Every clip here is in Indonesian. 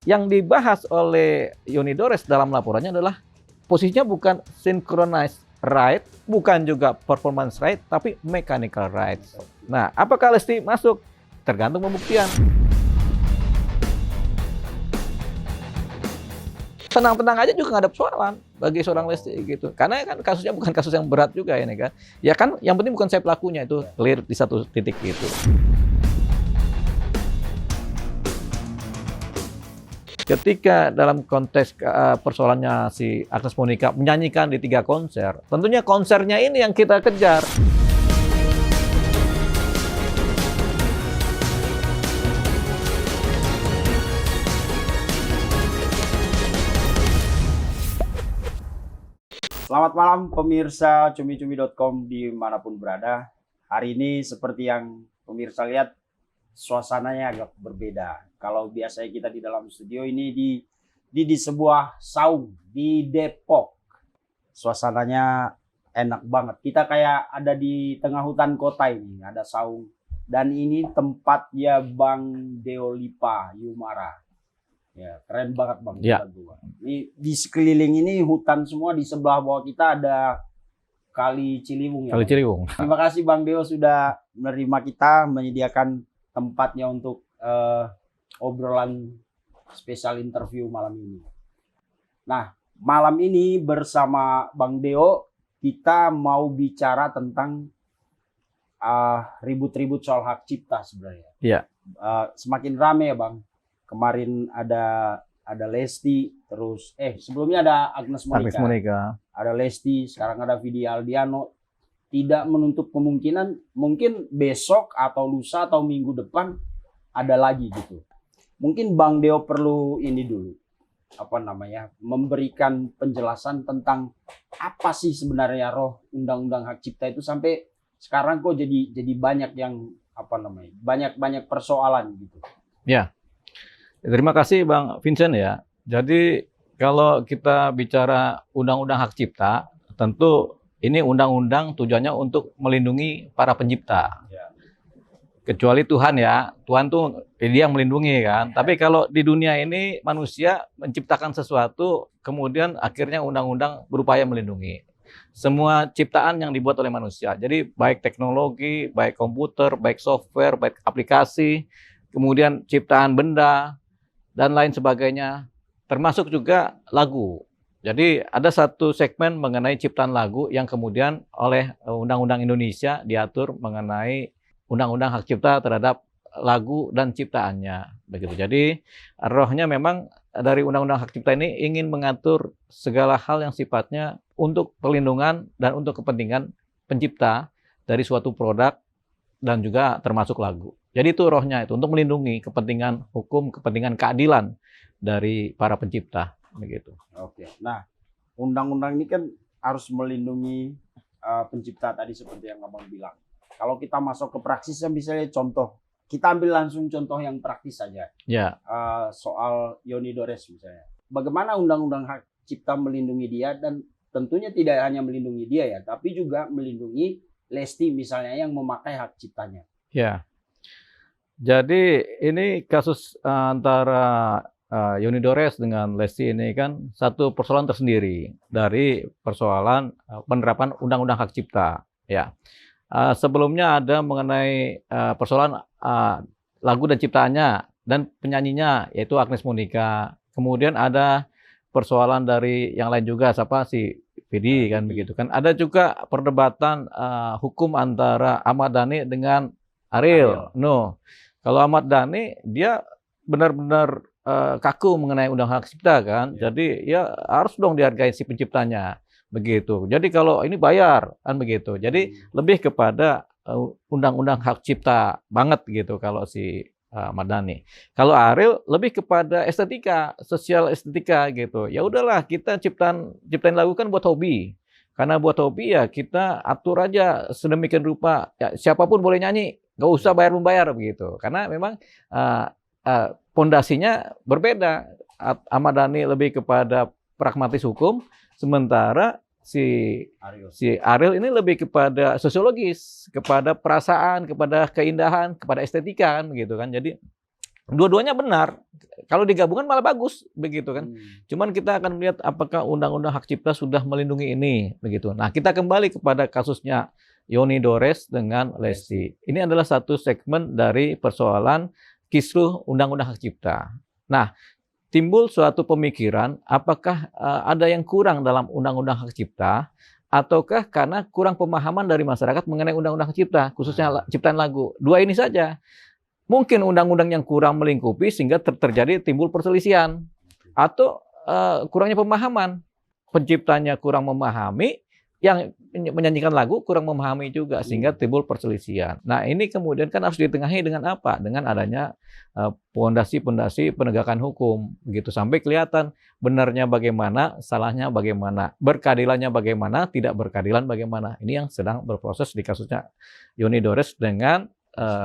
yang dibahas oleh Yonidores dalam laporannya adalah posisinya bukan synchronized ride, bukan juga performance ride, tapi mechanical rides. Nah, apakah Lesti masuk? Tergantung pembuktian. Tenang-tenang aja juga nggak ada persoalan bagi seorang Lesti gitu. Karena kan kasusnya bukan kasus yang berat juga ini kan. Ya kan yang penting bukan saya pelakunya, itu clear di satu titik gitu. Ketika dalam konteks persoalannya si Agnes Monica menyanyikan di 3 konser, tentunya konsernya ini yang kita kejar. Selamat malam pemirsa cumi-cumi.com dimanapun berada. Hari ini seperti yang pemirsa lihat, suasananya agak berbeda. Kalau biasanya kita di dalam studio ini di sebuah saung di Depok. Suasananya enak banget. Kita kayak ada di tengah hutan kota ini, ada saung. Dan ini tempatnya Bang Deolipa Yumara. Ya, keren banget Bang. Ya. Ini di sekeliling ini hutan semua, di sebelah bawah kita ada Kali Ciliwung ya. Kali Ciliwung. Terima kasih Bang Deo sudah menerima kita, menyediakan tempatnya untuk obrolan spesial interview malam ini. Nah, malam ini bersama Bang Deo kita mau bicara tentang ribut-ribut soal hak cipta sebenarnya. Iya. Semakin rame ya Bang. Kemarin ada Lesti, terus sebelumnya ada Agnes Monica. Ada Lesti, sekarang ada Vidi Aldiano. Tidak menutup kemungkinan mungkin besok atau lusa atau minggu depan ada lagi gitu. Mungkin Bang Deo perlu ini dulu, memberikan penjelasan tentang apa sih sebenarnya roh undang-undang hak cipta itu sampai sekarang kok jadi banyak yang banyak persoalan gitu. Ya. Terima kasih Bang Vincent ya. Jadi kalau kita bicara undang-undang hak cipta, tentu ini undang-undang tujuannya untuk melindungi para pencipta. Ya. Kecuali Tuhan ya, Tuhan tuh dia yang melindungi kan. Tapi kalau di dunia ini manusia menciptakan sesuatu, kemudian akhirnya undang-undang berupaya melindungi semua ciptaan yang dibuat oleh manusia. Jadi baik teknologi, baik komputer, baik software, baik aplikasi, kemudian ciptaan benda, dan lain sebagainya, termasuk juga lagu. Jadi ada satu segmen mengenai ciptaan lagu yang kemudian oleh Undang-Undang Indonesia diatur mengenai Undang-Undang hak cipta terhadap lagu dan ciptaannya. Begitu. Jadi rohnya memang dari Undang-Undang hak cipta ini ingin mengatur segala hal yang sifatnya untuk perlindungan dan untuk kepentingan pencipta dari suatu produk dan juga termasuk lagu. Jadi itu rohnya itu untuk melindungi kepentingan hukum, kepentingan keadilan dari para pencipta, begitu. Oke. Nah, undang-undang ini kan harus melindungi pencipta tadi seperti yang Abang bilang. Kalau kita masuk ke praksisnya, misalnya contoh, kita ambil langsung contoh yang praktis saja. Ya. Soal Yonidores misalnya. Bagaimana undang-undang hak cipta melindungi dia, dan tentunya tidak hanya melindungi dia ya, tapi juga melindungi Lesti misalnya yang memakai hak ciptanya. Ya. Jadi ini kasus antara Yonidores dengan Lesti ini kan satu persoalan tersendiri dari persoalan penerapan Undang-Undang Hak Cipta. Ya, sebelumnya ada mengenai persoalan lagu dan ciptaannya dan penyanyinya yaitu Agnes Monica. Kemudian ada persoalan dari yang lain juga, si Vidi kan begitu kan. Ada juga perdebatan hukum antara Ahmad Dhani dengan Ariel. No. Kalau Ahmad Dhani dia benar-benar kaku mengenai undang hak cipta kan. Ya. Jadi ya harus dong dihargai si penciptanya begitu. Jadi kalau ini bayar kan begitu. Jadi lebih kepada undang-undang hak cipta banget gitu kalau si Ahmad Dhani. Kalau Ariel lebih kepada estetika, sosial estetika gitu. Ya udahlah, kita ciptain lagu kan buat hobi. Karena buat hobi ya kita atur aja sedemikian rupa. Ya, siapapun boleh nyanyi. Nggak usah bayar-membayar begitu. Karena memang pondasinya berbeda. Ahmad Dhani lebih kepada pragmatis hukum, sementara si Ariel ini lebih kepada sosiologis, kepada perasaan, kepada keindahan, kepada estetika kan begitu kan. Jadi Dua-duanya benar. Kalau digabungkan malah bagus, begitu kan. Hmm. Cuman kita akan melihat apakah undang-undang hak cipta sudah melindungi ini, begitu. Nah, kita kembali kepada kasusnya Yoni Dores dengan Lesti. Ini adalah satu segmen dari persoalan kisruh undang-undang hak cipta. Nah, timbul suatu pemikiran, apakah ada yang kurang dalam undang-undang hak cipta, ataukah karena kurang pemahaman dari masyarakat mengenai undang-undang hak cipta, khususnya ciptaan lagu. Dua ini saja. Mungkin undang-undang yang kurang melingkupi sehingga terjadi timbul perselisihan, atau kurangnya pemahaman, penciptanya kurang memahami, yang menyanyikan lagu kurang memahami juga sehingga timbul perselisihan. Nah, ini kemudian kan harus ditengahi dengan apa? Dengan adanya pondasi-pondasi penegakan hukum, begitu, sampai kelihatan benarnya bagaimana, salahnya bagaimana, berkeadilannya bagaimana, tidak berkeadilan bagaimana. Ini yang sedang berproses di kasusnya Yoni Dores dengan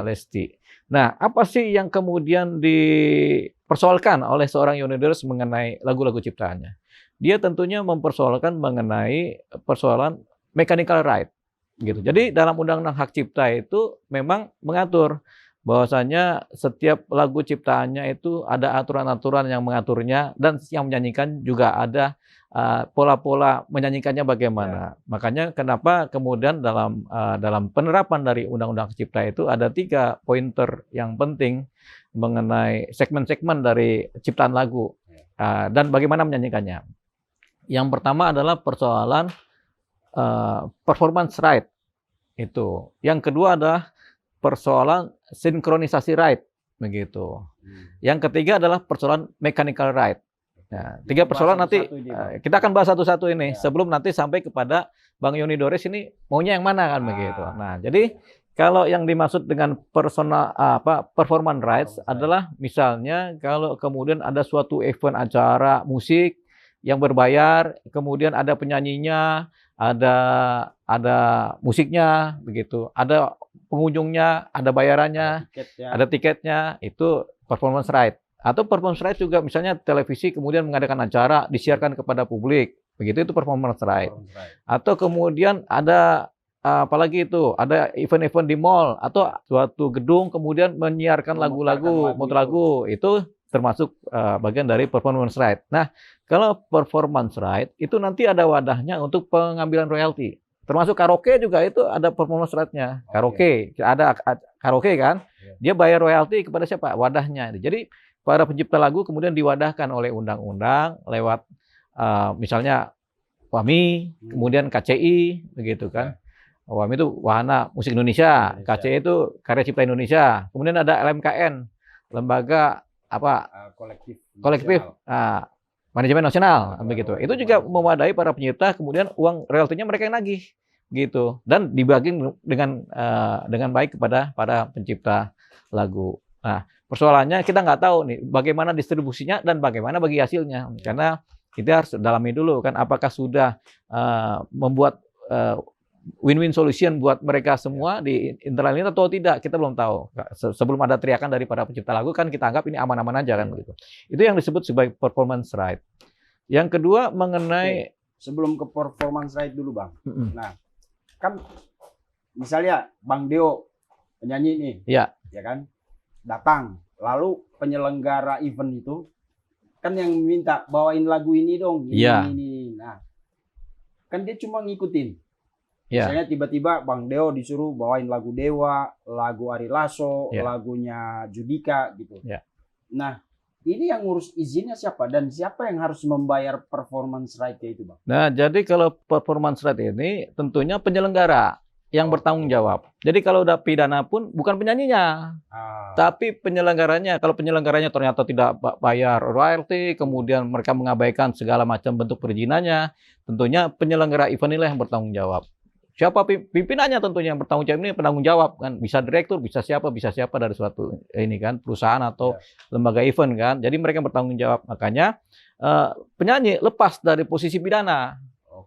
Lesti. Nah, apa sih yang kemudian dipersoalkan oleh seorang Yoni Dores mengenai lagu-lagu ciptaannya? Dia tentunya mempersoalkan mengenai persoalan mechanical right, gitu. Jadi dalam undang-undang hak cipta itu memang mengatur bahwasanya setiap lagu ciptaannya itu ada aturan-aturan yang mengaturnya, dan yang menyanyikan juga ada pola-pola menyanyikannya bagaimana. Makanya kenapa kemudian dalam penerapan dari undang-undang hak cipta itu ada 3 pointer yang penting mengenai segmen-segmen dari ciptaan lagu dan bagaimana menyanyikannya. Yang pertama adalah persoalan performance right itu. Yang kedua adalah persoalan sinkronisasi right, begitu. Yang ketiga adalah persoalan mechanical right. Nah, 3 persoalan nanti kita akan bahas satu-satu ini sebelum nanti sampai kepada Bang Yoni Dores ini maunya yang mana kan begitu. Nah, jadi kalau yang dimaksud dengan performance rights adalah misalnya kalau kemudian ada suatu event acara musik yang berbayar, kemudian ada penyanyinya, ada musiknya, begitu, ada pengunjungnya, ada bayarannya, ada tiketnya, itu performance right. Atau performance right juga misalnya televisi kemudian mengadakan acara, disiarkan kepada publik, begitu, itu performance right. Atau kemudian ada apalagi itu, ada event-event di mall atau suatu gedung kemudian menyiarkan lagu-lagu, muter lagu, itu termasuk bagian dari performance right. Nah, kalau performance right itu nanti ada wadahnya untuk pengambilan royalti. Termasuk karaoke juga itu ada performance right-nya. Karaoke, ada karaoke kan? Dia bayar royalti kepada siapa? Wadahnya. Jadi para pencipta lagu kemudian diwadahkan oleh undang-undang lewat misalnya WAMI, kemudian KCI, begitu kan? WAMI itu Wahana Musik Indonesia, KCI itu Karya Cipta Indonesia. Kemudian ada LMKN, lembaga kolektif manajemen nasional, begitu. Itu juga mewadai para pencipta, kemudian uang royaltinya mereka yang nagih, gitu, dan dibagi dengan baik kepada para pencipta lagu. Nah, persoalannya kita nggak tahu nih bagaimana distribusinya dan bagaimana bagi hasilnya, karena kita harus dalami dulu kan apakah sudah membuat win-win solution buat mereka semua di internal ini atau tidak, kita belum tahu. Sebelum ada teriakan dari para pencipta lagu kan kita anggap ini aman-aman aja kan begitu. Itu yang disebut sebagai performance right. Yang kedua mengenai sebelum ke performance right dulu Bang. Nah, kan misalnya Bang Deo penyanyi nih, ya kan, datang, lalu penyelenggara event itu kan yang minta bawain lagu ini dong, ini. Nah, kan dia cuma ngikutin. Misalnya tiba-tiba Bang Deo disuruh bawain lagu Dewa, lagu Ari Lasso, lagunya Judika gitu. Nah, ini yang ngurus izinnya siapa dan siapa yang harus membayar performance right-nya itu, Bang? Nah, jadi kalau performance right ini tentunya penyelenggara yang bertanggung jawab. Jadi kalau udah pidana pun bukan penyanyinya, tapi penyelenggaranya. Kalau penyelenggaranya ternyata tidak bayar royalti, kemudian mereka mengabaikan segala macam bentuk perizinannya, tentunya penyelenggara event inilah yang bertanggung jawab. Siapa pimpinannya tentunya yang bertanggung jawab, ini penanggung jawab kan, bisa direktur, bisa siapa dari suatu ini kan perusahaan atau lembaga event kan. Jadi mereka yang bertanggung jawab. Makanya penyanyi lepas dari posisi pidana.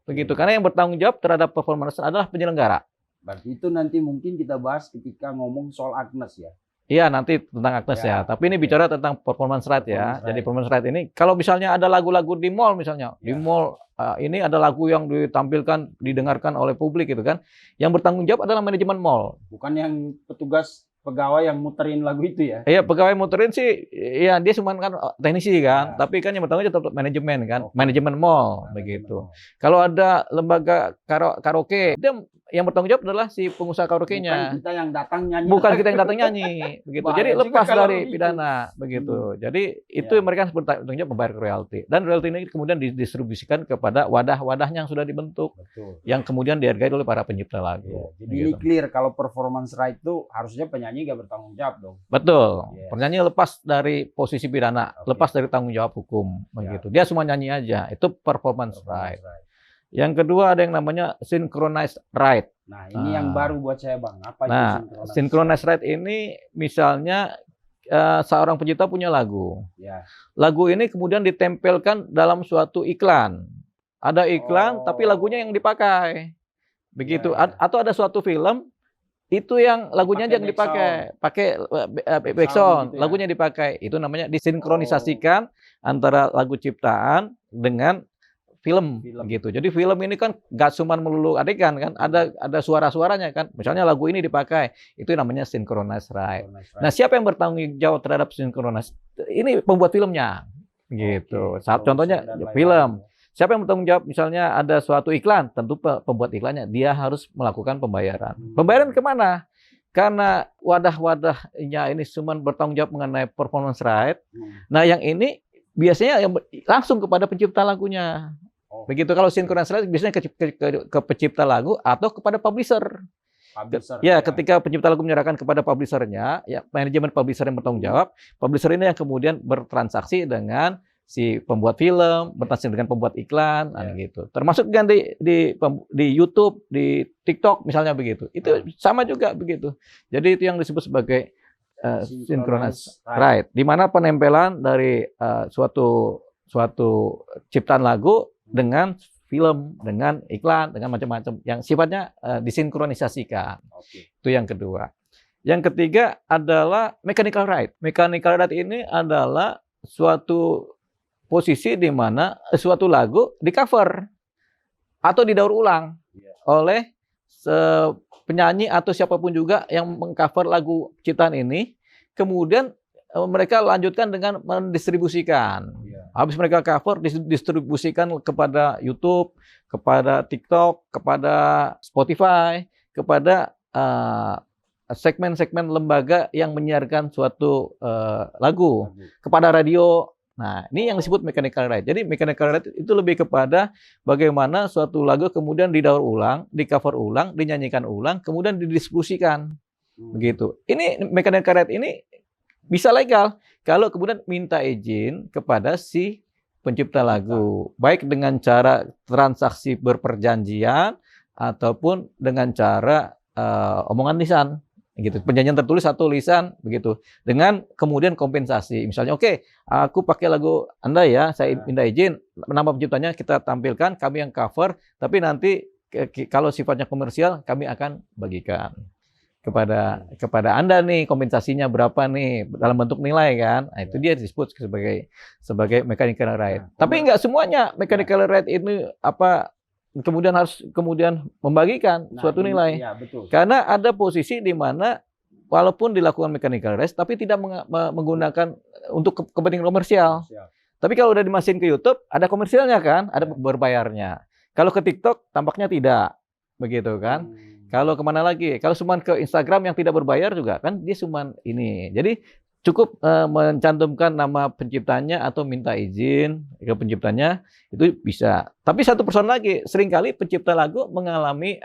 Begitu, karena yang bertanggung jawab terhadap performance adalah penyelenggara. Berarti itu nanti mungkin kita bahas ketika ngomong soal Agnes ya. Iya, nanti tentang Agnes ya. Tapi ini bicara tentang performance right ya. Jadi performance right ini kalau misalnya ada lagu-lagu di mall misalnya, di mall ini ada lagu yang ditampilkan, didengarkan oleh publik gitu kan. Yang bertanggung jawab adalah manajemen mall. Bukan yang petugas pegawai yang muterin lagu itu ya? Iya, pegawai muterin sih, ya dia cuma kan teknisi kan, Ya. tapi kan yang bertanggung jawab tetap manajemen kan, Oke. manajemen mall begitu. Kalau ada lembaga karaoke, dia yang bertanggung jawab adalah si pengusaha Bukan karaoke-nya. kita yang datang nyanyi. Bukan kita yang datang nyanyi, begitu. Bahaya Jadi juga lepas kalau dari begitu. pidana, begitu. Jadi itu Ya. mereka bertanggung jawab membayar royalti. Dan royalti ini kemudian didistribusikan kepada wadah-wadahnya yang sudah dibentuk, Betul. yang kemudian dihargai oleh para pencipta Ya, lagu. jadi ini Begitu. clear kalau performance right itu harusnya penyanyi gak bertanggung jawab dong. Betul. Yes. Penyanyi lepas dari posisi pidana, Oke. lepas dari tanggung jawab hukum, Ya. begitu. Dia semua nyanyi aja. Itu performance right. Performance right. Yang kedua ada yang namanya synchronized right. Nah, ini yang baru buat saya, Bang. Apa Nah, itu synchronized right ini misalnya seorang pencipta punya lagu. Ya. Lagu ini kemudian ditempelkan dalam suatu iklan. Ada iklan, tapi lagunya yang dipakai. Begitu. Ya, ya. Atau ada suatu film, itu yang lagunya aja yang dipakai. Pakai background, gitu ya. lagunya dipakai. Itu namanya disinkronisasikan antara lagu ciptaan dengan film gitu. Jadi film ini kan gak cuma melulu adegan kan, ada suara-suaranya kan. Misalnya lagu ini dipakai, itu namanya synchronized right. Nah, siapa yang bertanggung jawab terhadap synchronized? Ini pembuat filmnya. Gitu. Contohnya film. Siapa yang bertanggung jawab? Misalnya ada suatu iklan, tentu pembuat iklannya dia harus melakukan pembayaran. Pembayaran kemana? Karena wadah-wadahnya ini cuma bertanggung jawab mengenai performance right. Nah, yang ini biasanya yang langsung kepada pencipta lagunya. Begitu. Kalau synchronized right biasanya ke pencipta lagu atau kepada publisher. Ya, ketika pencipta lagu menyerahkan kepada publishernya, ya manajemen publisher yang bertanggung jawab. Publisher ini yang kemudian bertransaksi dengan si pembuat film, bertransaksi dengan pembuat iklan, gitu. Termasuk kan di YouTube, di TikTok misalnya begitu. Itu sama juga begitu. Jadi itu yang disebut sebagai synchronized right, di mana penempelan dari suatu ciptaan lagu dengan film, dengan iklan, dengan macam-macam yang sifatnya disinkronisasikan. Itu yang kedua. Yang ketiga adalah mechanical right. Mechanical right ini adalah suatu posisi di mana suatu lagu di cover atau didaur ulang oleh penyanyi atau siapapun juga yang mengcover lagu ciptaan ini, kemudian mereka lanjutkan dengan mendistribusikan. Habis mereka cover, distribusikan kepada YouTube, kepada TikTok, kepada Spotify, kepada segmen-segmen lembaga yang menyiarkan suatu lagu, kepada radio. Nah, ini yang disebut mechanical right. Jadi mechanical right itu lebih kepada bagaimana suatu lagu kemudian didaur ulang, di cover ulang, dinyanyikan ulang, kemudian didistribusikan. Begitu. Ini mechanical right ini bisa legal kalau kemudian minta izin kepada si pencipta lagu, baik dengan cara transaksi berperjanjian ataupun dengan cara omongan lisan. Gitu, perjanjian tertulis atau lisan begitu, dengan kemudian kompensasi. Misalnya, oke, aku pakai lagu Anda ya, saya minta izin, nama penciptanya kita tampilkan, kami yang cover, tapi nanti kalau sifatnya komersial kami akan bagikan kepada Anda nih, kompensasinya berapa nih dalam bentuk nilai kan. Nah, itu dia disebut sebagai mechanical right. Tapi nggak semuanya mechanical right ini harus membagikan suatu nilai. Ya, betul. Karena ada posisi di mana walaupun dilakukan mechanical right, tapi tidak menggunakan untuk kepentingan komersial. Tapi kalau udah dimasukin ke YouTube, ada komersialnya kan, ada berbayarnya. Kalau ke TikTok, tampaknya tidak, begitu kan. Kalau kemana lagi? Kalau cuma ke Instagram yang tidak berbayar juga kan, dia cuma ini. Jadi cukup mencantumkan nama penciptanya atau minta izin ke penciptanya, itu bisa. Tapi satu persoalan lagi, seringkali pencipta lagu mengalami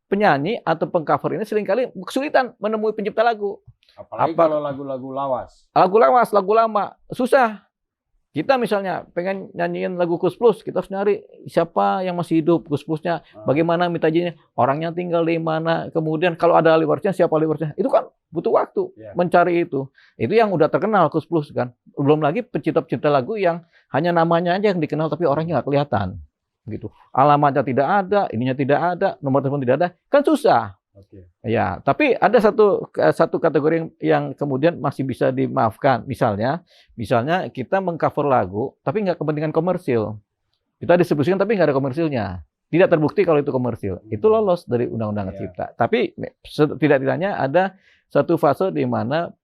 penyanyi atau pengcover ini seringkali kesulitan menemui pencipta lagu. Apalagi kalau lagu-lagu lawas. Lagu lawas, lagu lama, susah. Kita misalnya pengen nyanyiin lagu Kus Plus, kita harus nyari siapa yang masih hidup Kus Plusnya, bagaimana minta izinnya, orangnya tinggal di mana, kemudian kalau ada liwersnya siapa liwersnya, itu kan butuh waktu mencari itu. Itu yang udah terkenal Kus Plus kan. Belum lagi pencipta-pencipta lagu yang hanya namanya aja yang dikenal tapi orangnya nggak kelihatan, gitu. Alamatnya tidak ada, ininya tidak ada, nomor telepon tidak ada, kan susah. Ya, tapi ada satu kategori yang kemudian masih bisa dimaafkan. Misalnya kita mengcover lagu, tapi nggak kepentingan komersil. Kita distribusikan tapi nggak ada komersilnya. Tidak terbukti kalau itu komersil. Itu lolos dari Undang-Undang Cipta. Tapi tidak-tidaknya ada satu fase di mana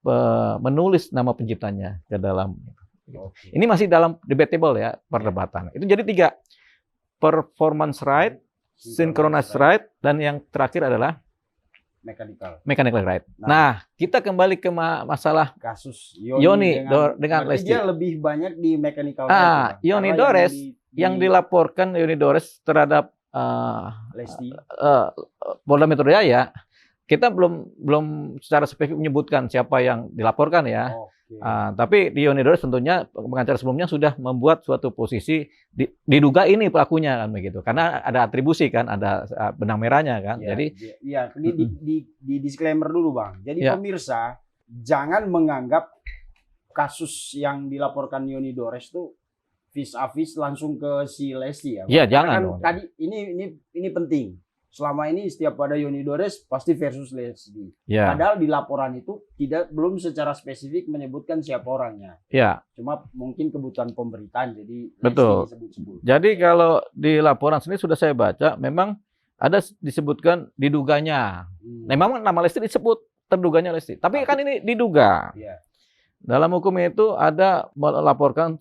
menulis nama penciptanya ke dalam. Oke. Ini masih dalam debatable ya, perdebatan. Itu jadi 3, performance right, synchronous right, dan yang terakhir adalah mechanical right. Nah, kita kembali ke masalah kasus Yoni dengan berarti Lesti. dia lebih banyak di mechanical right. Yoni Dores yang dilaporkan Yoni Dores terhadap Lesti. Polda Metro Jaya, kita belum secara spesifik menyebutkan siapa yang dilaporkan ya. Tapi di Yoni Dores tentunya pengacara sebelumnya sudah membuat suatu posisi diduga ini pelakunya kan begitu. Karena ada atribusi kan, ada benang merahnya kan. Ya, Jadi di disclaimer dulu Bang. Jadi pemirsa jangan menganggap kasus yang dilaporkan Yoni Dores itu vis a vis langsung ke si Lesti ya. Iya, jangan kan dong. Tadi ini penting. Selama ini setiap ada Yoni Dores pasti versus Lesti. Ya. Padahal di laporan itu belum secara spesifik menyebutkan siapa orangnya. Ya. Cuma mungkin kebutuhan pemberitaan jadi betul. Disebut-sebut. Jadi kalau di laporan sendiri sudah saya baca memang ada disebutkan diduganya. Memang nama Lesti disebut terduganya Lesti. Tapi kan ini diduga. Ya. Dalam hukum itu ada melaporkan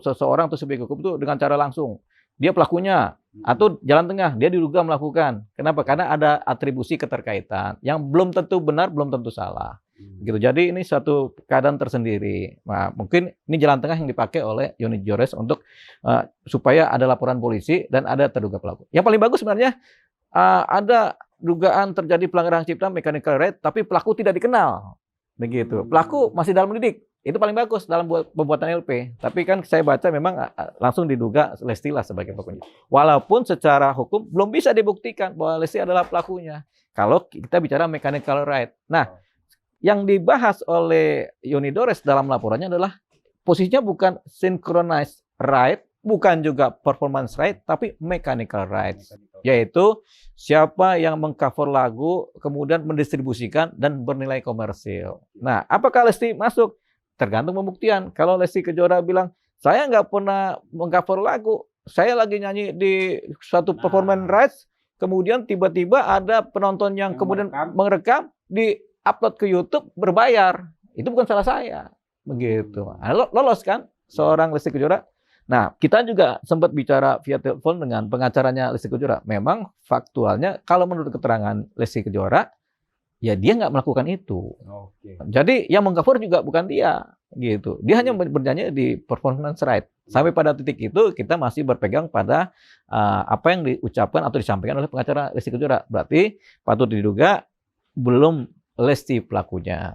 seseorang atau subjek hukum itu dengan cara langsung. Dia pelakunya atau jalan tengah, dia diduga melakukan. Kenapa? Karena ada atribusi keterkaitan yang belum tentu benar, belum tentu salah. Gitu. Jadi ini satu keadaan tersendiri. Nah, mungkin ini jalan tengah yang dipakai oleh Yoni Dores untuk supaya ada laporan polisi dan ada terduga pelaku. Yang paling bagus sebenarnya ada dugaan terjadi pelanggaran hak cipta mechanical right, tapi pelaku tidak dikenal. Begitu. Pelaku masih dalam mendidik. Itu paling bagus dalam pembuatan LP. Tapi kan saya baca memang langsung diduga Lesti lah sebagai pelakunya. Walaupun secara hukum belum bisa dibuktikan bahwa Lesti adalah pelakunya. Kalau kita bicara mechanical right. Nah, yang dibahas oleh Yoni Dores dalam laporannya adalah posisinya bukan synchronized right, bukan juga performance right, tapi mechanical rights. Yaitu siapa yang mengcover lagu, kemudian mendistribusikan dan bernilai komersil. Nah, apakah Lesti masuk? Tergantung pembuktian. Kalau Lesti Kejora bilang, saya nggak pernah mengcover lagu, saya lagi nyanyi di suatu performance rights, kemudian tiba-tiba ada penonton yang kemudian merekam, di-upload ke YouTube berbayar. Itu bukan salah saya. Begitu. Lolos kan seorang Lesti Kejora? Nah, kita juga sempat bicara via telepon dengan pengacaranya Lesti Kejora. Memang faktualnya, kalau menurut keterangan Lesti Kejora, ya dia nggak melakukan itu. Jadi yang mengcover juga bukan dia, gitu. Dia hanya bernyanyi di performance right. Sampai pada titik itu kita masih berpegang pada apa yang diucapkan atau disampaikan oleh pengacara Lesti Kejora. Berarti patut diduga belum Lesti pelakunya.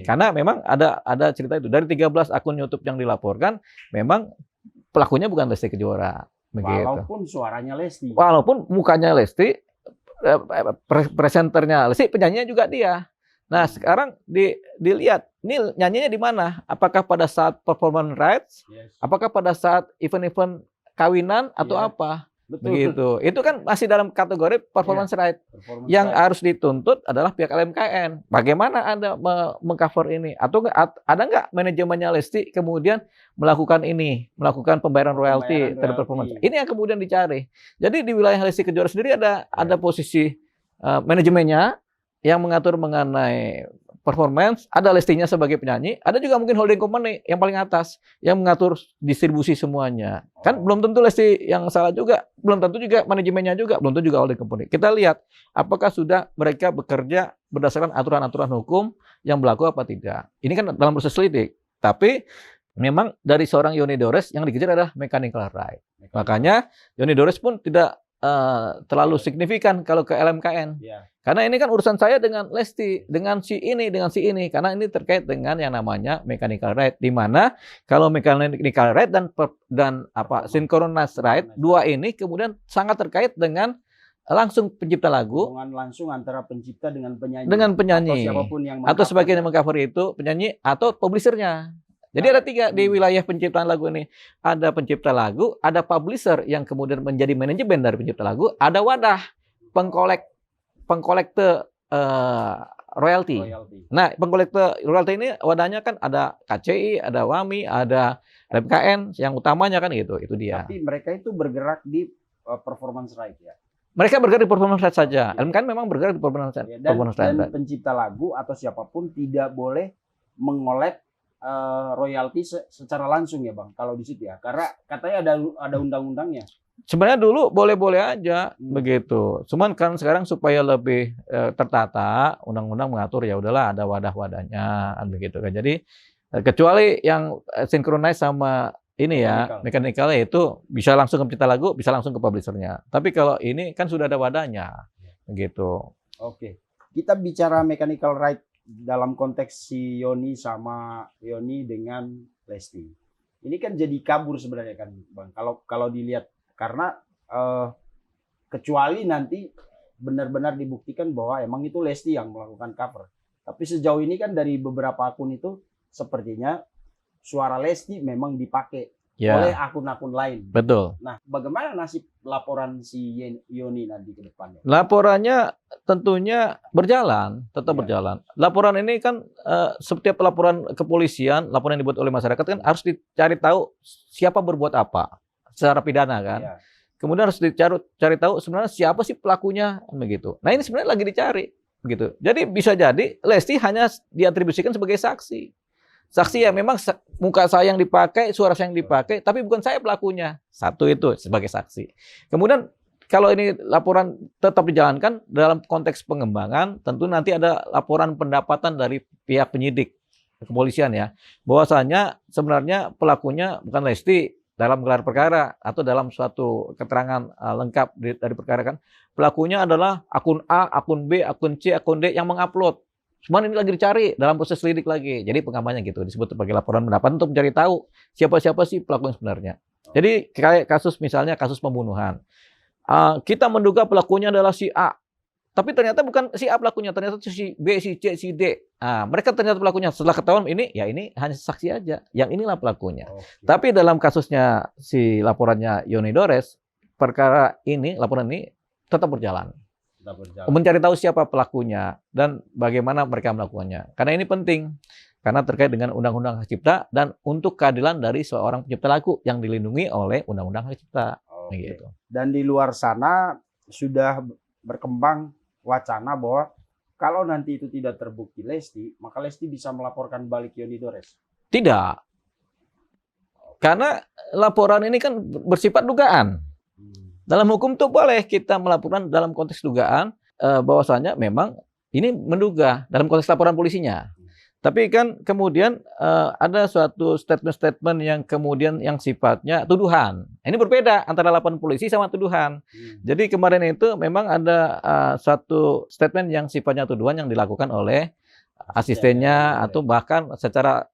Karena memang ada cerita itu dari 13 akun YouTube yang dilaporkan, memang pelakunya bukan Lesti Kejora. Begitu. Walaupun suaranya Lesti. Walaupun mukanya Lesti, presenternya Lesti, penyanyinya juga dia. Nah, sekarang dilihat, ini nyanyinya di mana? Apakah pada saat performance rights? Apakah pada saat event-event kawinan atau apa? Betul. Begitu. Itu kan masih dalam kategori performance right. Yang harus dituntut adalah pihak LMKN. Bagaimana Anda mengcover ini? Atau ada nggak manajemennya Lesti kemudian melakukan melakukan pembayaran royalti terhadap performance? Ini yang kemudian dicari. Jadi di wilayah Lesti Kejora sendiri ada posisi manajemennya yang mengatur mengenai performance, ada Lestinya sebagai penyanyi, ada juga mungkin holding company yang paling atas yang mengatur distribusi semuanya. Kan belum tentu Lesti yang salah juga, belum tentu juga manajemennya juga, belum tentu juga holding company. Kita lihat apakah sudah mereka bekerja berdasarkan aturan-aturan hukum yang berlaku apa tidak. Ini kan dalam proses lidik. Tapi memang dari seorang Yoni Dores yang dikejar adalah mechanical right. Makanya Yoni Dores pun tidak terlalu signifikan kalau ke LMKN. Karena ini kan urusan saya dengan Lesti, dengan si ini, karena ini terkait dengan yang namanya mechanical right, di mana kalau mechanical right dan synchronous right, dua ini kemudian sangat terkait dengan langsung pencipta lagu, hubungan langsung antara pencipta dengan penyanyi, atau siapapun yang atau sebagian yang mengcover itu penyanyi atau publishernya. Jadi ada 3 di wilayah penciptaan lagu ini. Ada pencipta lagu, ada publisher yang kemudian menjadi manajemen dari pencipta lagu, ada wadah pengkolektor royalti. Nah, pengkolektor royalti ini wadahnya kan ada KCI, ada WAMI, ada LMKN, yang utamanya kan gitu. Itu dia. Tapi mereka itu bergerak di performance right ya. Mereka bergerak di performance right saja. LMKN memang bergerak di performance right. Ya, dan pencipta lagu atau siapapun tidak boleh mengolek royalti secara langsung ya Bang, kalau di situ ya. Karena katanya ada undang-undangnya. Sebenarnya dulu boleh-boleh aja begitu. Cuman kan sekarang supaya lebih tertata, undang-undang mengatur ya udahlah ada wadah-wadahnya begitu kan. Jadi kecuali yang synchronize sama ini ya, mechanical itu bisa langsung ke pencipta lagu, bisa langsung ke publishernya. Tapi kalau ini kan sudah ada wadahnya, gitu. Oke, kita bicara mechanical right dalam konteks si Yoni dengan Lesti. Ini kan jadi kabur sebenarnya kan, Bang. Kalau dilihat karena kecuali nanti benar-benar dibuktikan bahwa emang itu Lesti yang melakukan cover. Tapi sejauh ini kan dari beberapa akun itu sepertinya suara Lesti memang dipakai oleh akun-akun lain. Betul. Nah, bagaimana nasib laporan si Yoni nanti ke depannya? Laporannya tentunya berjalan, tetap berjalan. Laporan ini kan setiap laporan kepolisian, laporan yang dibuat oleh masyarakat kan harus dicari tahu siapa berbuat apa secara pidana kan. Kemudian harus dicari tahu sebenarnya siapa sih pelakunya begitu. Nah, ini sebenarnya lagi dicari begitu. Jadi bisa jadi Lesti hanya diatribusikan sebagai saksi. Saksi ya memang muka saya yang dipakai, suara saya yang dipakai, tapi bukan saya pelakunya. Satu itu sebagai saksi. Kemudian kalau ini laporan tetap dijalankan dalam konteks pengembangan, tentu nanti ada laporan pendapatan dari pihak penyidik kepolisian ya. Bahwasanya sebenarnya pelakunya bukan Lesti dalam gelar perkara atau dalam suatu keterangan lengkap dari perkara kan. Pelakunya adalah akun A, akun B, akun C, akun D yang mengupload. Cuman ini lagi dicari dalam proses lidik lagi. Jadi pengamannya gitu disebut sebagai laporan pendapat untuk mencari tahu siapa-siapa sih pelaku yang sebenarnya. Jadi kayak kasus misalnya kasus pembunuhan. Kita menduga pelakunya adalah si A. Tapi ternyata bukan si A pelakunya, ternyata si B, si C, si D. Mereka ternyata pelakunya. Setelah ketahuan ini, ya ini hanya saksi aja. Yang inilah pelakunya. Tapi dalam kasusnya si laporannya Yoni Dores, perkara ini, laporan ini tetap berjalan. Mencari tahu siapa pelakunya dan bagaimana mereka melakukannya. Karena ini penting. Karena terkait dengan Undang-Undang Hak Cipta dan untuk keadilan dari seorang pencipta lagu yang dilindungi oleh Undang-Undang Hak Cipta. Gitu. Dan di luar sana sudah berkembang wacana bahwa kalau nanti itu tidak terbukti Lesti, maka Lesti bisa melaporkan balik Yoni Dores. Tidak. Karena laporan ini kan bersifat dugaan. Dalam hukum itu boleh kita melaporkan dalam konteks dugaan bahwasanya memang ini menduga dalam konteks laporan polisinya. Tapi kan kemudian ada suatu statement-statement yang kemudian yang sifatnya tuduhan. Ini berbeda antara laporan polisi sama tuduhan. Jadi kemarin itu memang ada suatu statement yang sifatnya tuduhan yang dilakukan oleh asistennya atau bahkan secara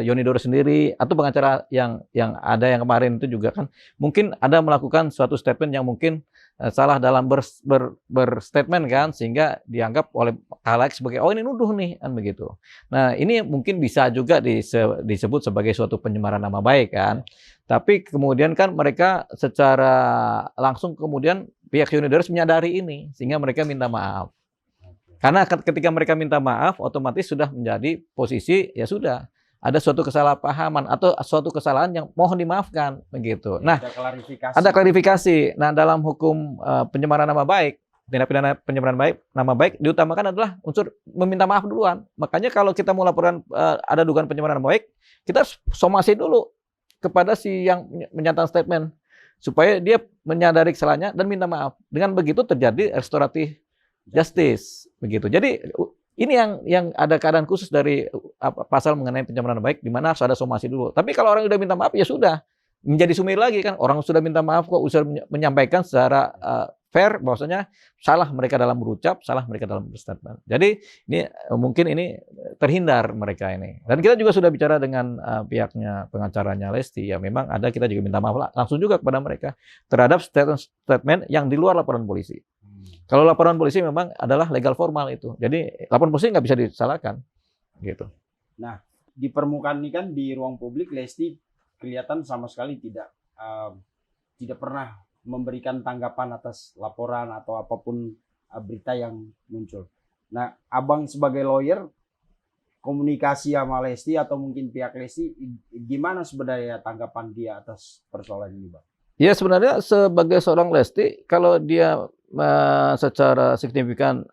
Yoni Dores sendiri atau pengacara yang ada yang kemarin itu juga kan mungkin ada melakukan suatu statement yang mungkin salah dalam berstatement kan sehingga dianggap oleh halayak sebagai oh ini nuduh nih kan begitu. Nah, ini mungkin bisa juga disebut sebagai suatu pencemaran nama baik kan. Tapi kemudian kan mereka secara langsung kemudian pihak Yoni Dores menyadari ini sehingga mereka minta maaf. Karena ketika mereka minta maaf otomatis sudah menjadi posisi ya sudah ada suatu kesalahpahaman atau suatu kesalahan yang mohon dimaafkan begitu. Nah, ada klarifikasi. Nah, dalam hukum pencemaran nama baik, tindak pidana pencemaran nama baik diutamakan adalah unsur meminta maaf duluan. Makanya kalau kita mau laporan ada dugaan pencemaran nama baik, kita harus somasi dulu kepada si yang menyatakan statement supaya dia menyadari kesalahannya dan minta maaf. Dengan begitu terjadi restoratif justice begitu. Jadi ini yang ada keadaan khusus dari pasal mengenai pencemaran nama baik di mana harus ada somasi dulu. Tapi kalau orang sudah minta maaf ya sudah menjadi sumir lagi kan. Orang sudah minta maaf kok sudah menyampaikan secara fair bahwasanya salah mereka dalam berucap, salah mereka dalam berstatement. Jadi ini mungkin ini terhindar mereka ini. Dan kita juga sudah bicara dengan pihaknya pengacaranya Lesti ya memang ada kita juga minta maaf langsung juga kepada mereka terhadap statement yang di luar laporan polisi. Kalau laporan polisi memang adalah legal formal itu. Jadi laporan polisi nggak bisa disalahkan. Gitu. Nah, di permukaan ini kan di ruang publik Lesti kelihatan sama sekali tidak pernah memberikan tanggapan atas laporan atau apapun berita yang muncul. Nah, Abang sebagai lawyer komunikasi sama Lesti atau mungkin pihak Lesti gimana sebenarnya tanggapan dia atas persoalan ini, Bang? Ya sebenarnya sebagai seorang Lesti kalau dia secara signifikan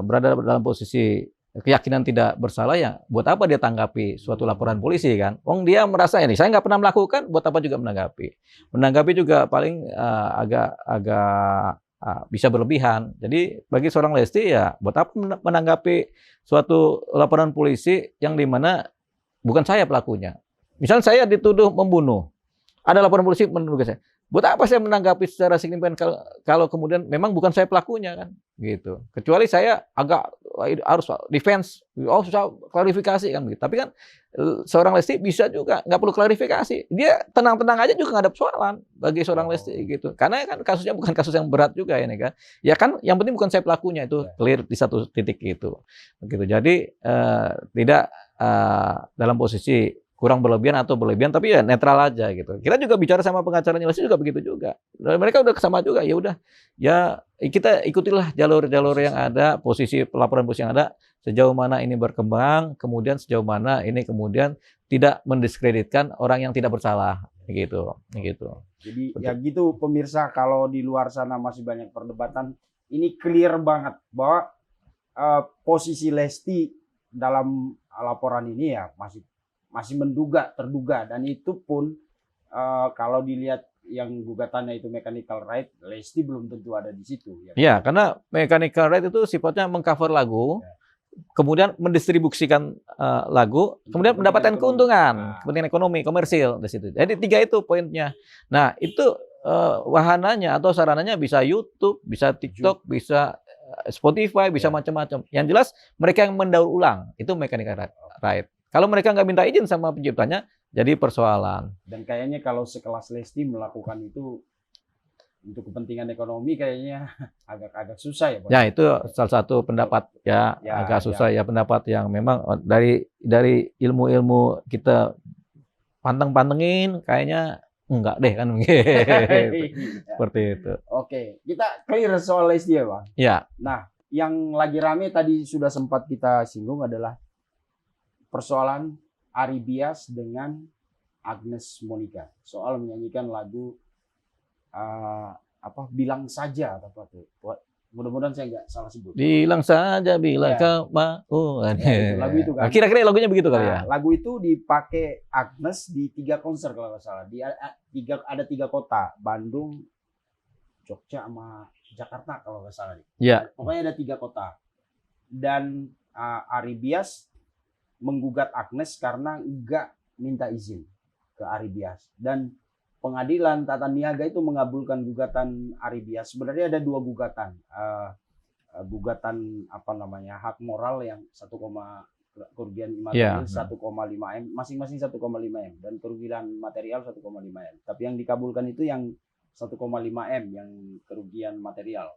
berada dalam posisi keyakinan tidak bersalah, ya buat apa dia tanggapi suatu laporan polisi kan? Wong dia merasa ini saya nggak pernah melakukan, buat apa juga menanggapi? Menanggapi juga paling agak bisa berlebihan. Jadi bagi seorang Lesti ya buat apa menanggapi suatu laporan polisi yang dimana bukan saya pelakunya. Misalnya saya dituduh membunuh, ada laporan polisi menduga saya. Buat apa saya menanggapi secara signifikan kalau kemudian memang bukan saya pelakunya kan, gitu. Kecuali saya agak harus defense, susah klarifikasi kan gitu. Tapi kan seorang Lesti bisa juga nggak perlu klarifikasi, dia tenang-tenang aja juga nggak ada persoalan bagi seorang Lesti gitu. Karena kan kasusnya bukan kasus yang berat juga ini kan. Ya kan, yang penting bukan saya pelakunya, itu clear di satu titik itu. Begitu. Jadi tidak dalam posisi kurang berlebihan atau berlebihan, tapi ya netral aja gitu. Kita juga bicara sama pengacaranya Lesti juga begitu juga. Dan mereka udah sama juga, ya udah. Ya kita ikutilah jalur-jalur yang ada, posisi pelaporan polisi yang ada, sejauh mana ini berkembang, kemudian sejauh mana ini kemudian tidak mendiskreditkan orang yang tidak bersalah gitu. Jadi ya gitu pemirsa, kalau di luar sana masih banyak perdebatan, ini clear banget bahwa posisi Lesti dalam laporan ini ya masih terduga, dan itu pun kalau dilihat yang gugatannya itu mechanical right, Lesti belum tentu ada di situ. Ya, karena mechanical right itu sifatnya mengcover lagu, kemudian mendistribusikan lagu, kemudian mendapatkan keuntungan, kepentingan ekonomi, komersil di situ. Jadi 3 itu poinnya. Nah, itu wahananya atau sarananya bisa YouTube, bisa TikTok, bisa Spotify, bisa macam-macam. Yang jelas mereka yang mendaur ulang itu mechanical right. Kalau mereka nggak minta izin sama penciptanya, jadi persoalan. Dan kayaknya kalau sekelas Lesti melakukan itu untuk kepentingan ekonomi kayaknya agak susah ya, Pak. Ya, itu salah satu pendapat ya agak susah ya, pendapat yang memang dari ilmu-ilmu kita pantengin kayaknya enggak deh kan seperti itu. Oke, kita clear soal Lesti ya, Bang. Ya. Nah, yang lagi rame tadi sudah sempat kita singgung adalah persoalan Ari Bias dengan Agnes Monica soal menyanyikan lagu bilang saja atau apa tuh. Mudah-mudahan saya nggak salah sebut. Bilang saja bila kau mau. Lagu itu kan. Kira-kira lagunya begitu kali ya. Lagu itu dipakai Agnes di 3 konser kalau nggak salah. Ada 3 kota, Bandung, Jogja sama Jakarta kalau nggak salah. Ya. Pokoknya ada 3 kota. Dan Ari Bias menggugat Agnes karena enggak minta izin ke Ari Bias, dan pengadilan tata niaga itu mengabulkan gugatan Ari Bias. Sebenarnya ada 2 gugatan, gugatan hak moral yang 1, kerugian material 1,5 M, masing-masing 1,5 M, dan kerugian material 1,5 M. Tapi yang dikabulkan itu yang 1,5 M, yang kerugian material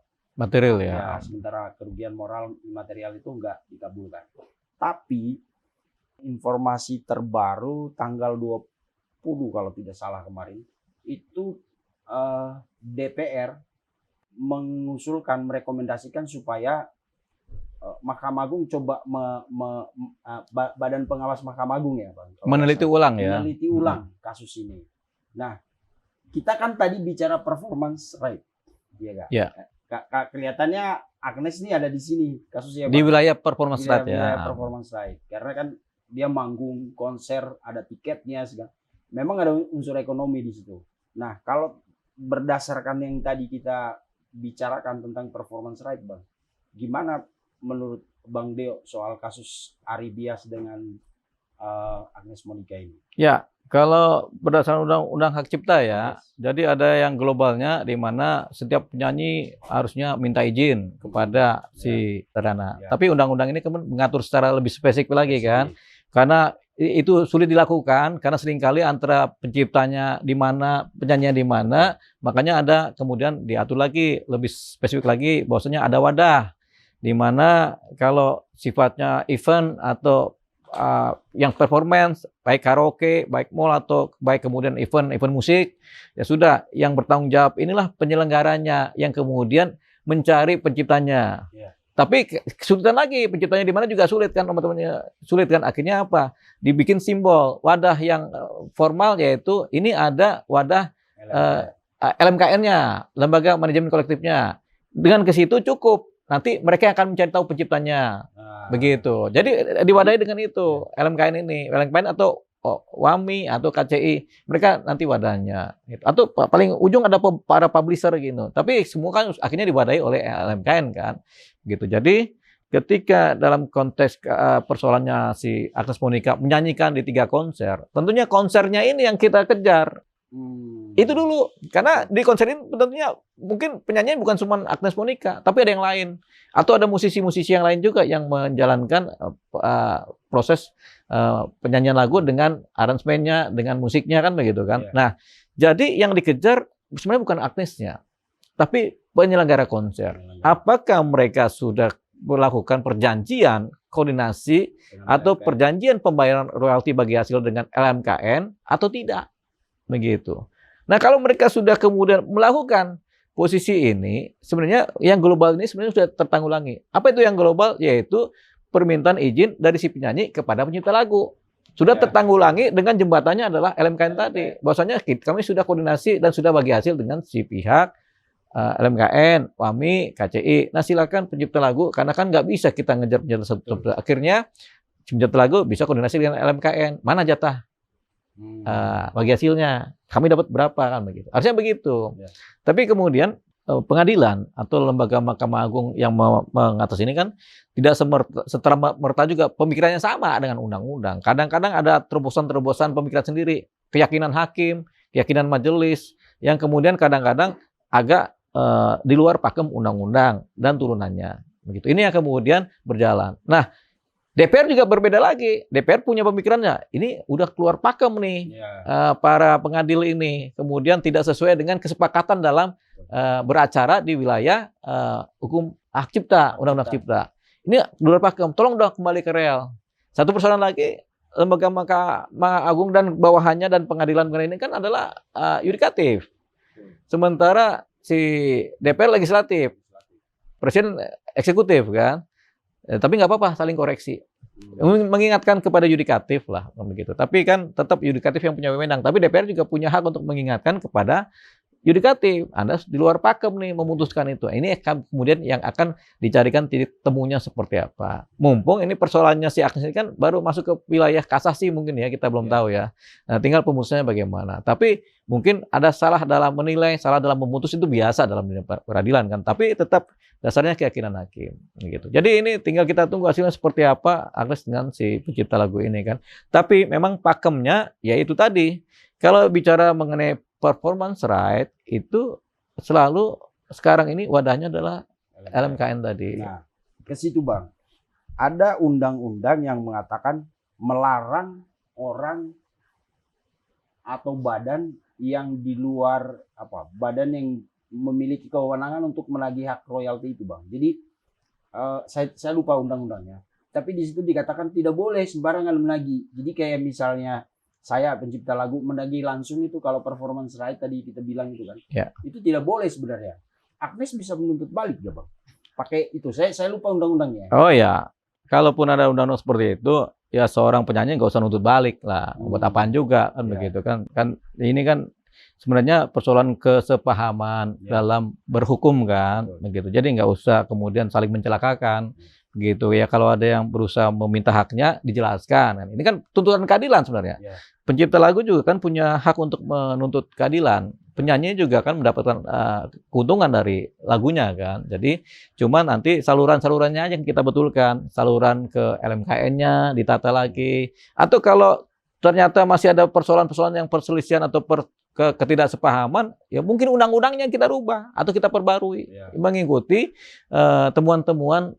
ya. Sementara kerugian moral material itu enggak dikabulkan. Tapi informasi terbaru tanggal 20 kalau tidak salah kemarin itu DPR mengusulkan, merekomendasikan supaya Mahkamah Agung coba Badan Pengawas Mahkamah Agung ya, Bang, meneliti ulang kasus ini. Nah, kita kan tadi bicara performance right, ya, kelihatannya Agnes ini ada di sini kasusnya, Bang. Di wilayah performance right ya. Performance right, karena kan dia manggung konser, ada tiketnya, memang ada unsur ekonomi di situ. Nah, kalau berdasarkan yang tadi kita bicarakan tentang performance right, Bang, gimana menurut Bang Deo soal kasus Ari Bias dengan Agnes Monica ini? Ya, kalau berdasarkan undang-undang hak cipta ya, jadi ada yang globalnya di mana setiap penyanyi harusnya minta izin kepada si terana. Tapi undang-undang ini kemudian mengatur secara lebih spesifik lagi kan. Karena itu sulit dilakukan karena seringkali antara penciptanya di mana, penyanyinya di mana, makanya ada kemudian diatur lagi lebih spesifik lagi bahwasanya ada wadah di mana kalau sifatnya event atau yang performance, baik karaoke, baik mall atau baik kemudian event musik, ya sudah yang bertanggung jawab inilah penyelenggaranya yang kemudian mencari penciptanya. Tapi kesulitan lagi, penciptanya di mana juga sulit kan, teman-temannya sulit kan. Akhirnya apa? Dibikin simbol wadah yang formal, yaitu ini ada wadah LMKN-nya, lembaga manajemen kolektifnya. dengan ke situ cukup. Nanti mereka akan mencari tahu penciptanya. Begitu. Jadi diwadahi dengan itu, LMKN ini, LMKN atau WAMI atau KCI, mereka nanti wadahnya. Gitu. Atau paling ujung ada para publisher gitu. Tapi semua kan akhirnya diwadahi oleh LMKN kan. Gitu. Jadi ketika dalam konteks persoalannya si Agnes Monica menyanyikan di 3 konser, tentunya konsernya ini yang kita kejar. Itu dulu, karena di konser ini tentunya mungkin penyanyi bukan cuma Agnes Monica, tapi ada yang lain. Atau ada musisi-musisi yang lain juga yang menjalankan proses penyanyian lagu dengan aransemennya, dengan musiknya kan begitu kan. Yeah. Nah, jadi yang dikejar sebenarnya bukan Agnesnya, tapi penyelenggara konser. Apakah mereka sudah melakukan perjanjian koordinasi atau perjanjian pembayaran royalti bagi hasil dengan LMKN atau tidak? Begitu. Nah, kalau mereka sudah kemudian melakukan posisi ini, sebenarnya yang global ini sebenarnya sudah tertanggulangi. Apa itu yang global? Yaitu permintaan izin dari si penyanyi kepada pencipta lagu. Sudah tertanggulangi dengan jembatannya adalah LMKN tadi. Bahwasanya kami sudah koordinasi dan sudah bagi hasil dengan si pihak LMKN, WAMI, KCI. Nah, silakan pencipta lagu, karena kan nggak bisa kita ngejar satu. Akhirnya pencipta lagu bisa koordinasi dengan LMKN. Mana jatah? Bagi hasilnya kami dapat berapa kan begitu. Harusnya begitu. Tapi kemudian pengadilan atau lembaga Mahkamah Agung yang mengatas ini kan tidak serta-merta juga pemikirannya sama dengan undang-undang. Kadang-kadang ada terobosan-terobosan pemikiran sendiri, keyakinan hakim, keyakinan majelis yang kemudian kadang-kadang agak di luar pakem undang-undang dan turunannya. Begitu. Ini yang kemudian berjalan. Nah, DPR juga berbeda lagi. DPR punya pemikirannya. Ini udah keluar pakem nih para pengadil ini. Kemudian tidak sesuai dengan kesepakatan dalam beracara di wilayah hukum hak cipta, undang-undang hak cipta. Ini keluar pakem. Tolong dong kembali ke rel. Satu persoalan lagi, lembaga Mahkamah Agung dan bawahannya dan pengadilan ini kan adalah yudikatif. Sementara si DPR legislatif, presiden eksekutif kan. Tapi nggak apa-apa, saling koreksi. Mengingatkan kepada yudikatif lah, begitu. Tapi kan tetap yudikatif yang punya wewenang. Tapi DPR juga punya hak untuk mengingatkan kepada yudikatif. Anda di luar pakem nih memutuskan itu. Ini kemudian yang akan dicarikan titik temunya seperti apa. Mumpung ini persoalannya si Agnes ini kan baru masuk ke wilayah kasasi mungkin ya, kita belum tahu ya. Nah, tinggal pemutusannya bagaimana. Tapi mungkin ada salah dalam menilai, salah dalam memutus itu biasa dalam peradilan kan. Tapi tetap dasarnya keyakinan hakim gitu. Jadi ini tinggal kita tunggu hasilnya seperti apa Agnes dengan si pencipta lagu ini kan. Tapi memang pakemnya ya itu tadi. Kalau bicara mengenai performance right itu selalu sekarang ini wadahnya adalah LMKN tadi. Nah, ke situ Bang. Ada undang-undang yang mengatakan melarang orang atau badan yang di luar badan yang memiliki kewenangan untuk menagih hak royalti itu Bang. Jadi saya lupa undang-undangnya. Tapi di situ dikatakan tidak boleh sembarangan menagih. Jadi kayak misalnya saya pencipta lagu menagih langsung itu kalau performance right tadi kita bilang itu kan. Ya. Itu tidak boleh sebenarnya. Agnes bisa menuntut balik ya Bang. Pakai itu. Saya lupa undang-undangnya. Oh ya. Kalaupun ada undang-undang seperti itu, ya seorang penyanyi nggak usah nuntut balik lah. Buat apaan juga kan begitu kan. Kan ini kan sebenarnya persoalan kesepahaman dalam berhukum kan begitu. Jadi nggak usah kemudian saling mencelakakan. Gitu ya, kalau ada yang berusaha meminta haknya dijelaskan. Ini kan tuntutan keadilan sebenarnya. Pencipta lagu juga kan punya hak untuk menuntut keadilan. Penyanyi juga kan mendapatkan keuntungan dari lagunya kan. Jadi cuma nanti saluran-salurannya aja yang kita betulkan. Saluran ke LMKN-nya ditata lagi. Atau kalau ternyata masih ada persoalan-persoalan yang perselisihan atau ketidaksepahaman, ya mungkin undang-undangnya kita rubah atau kita perbarui mengikuti temuan-temuan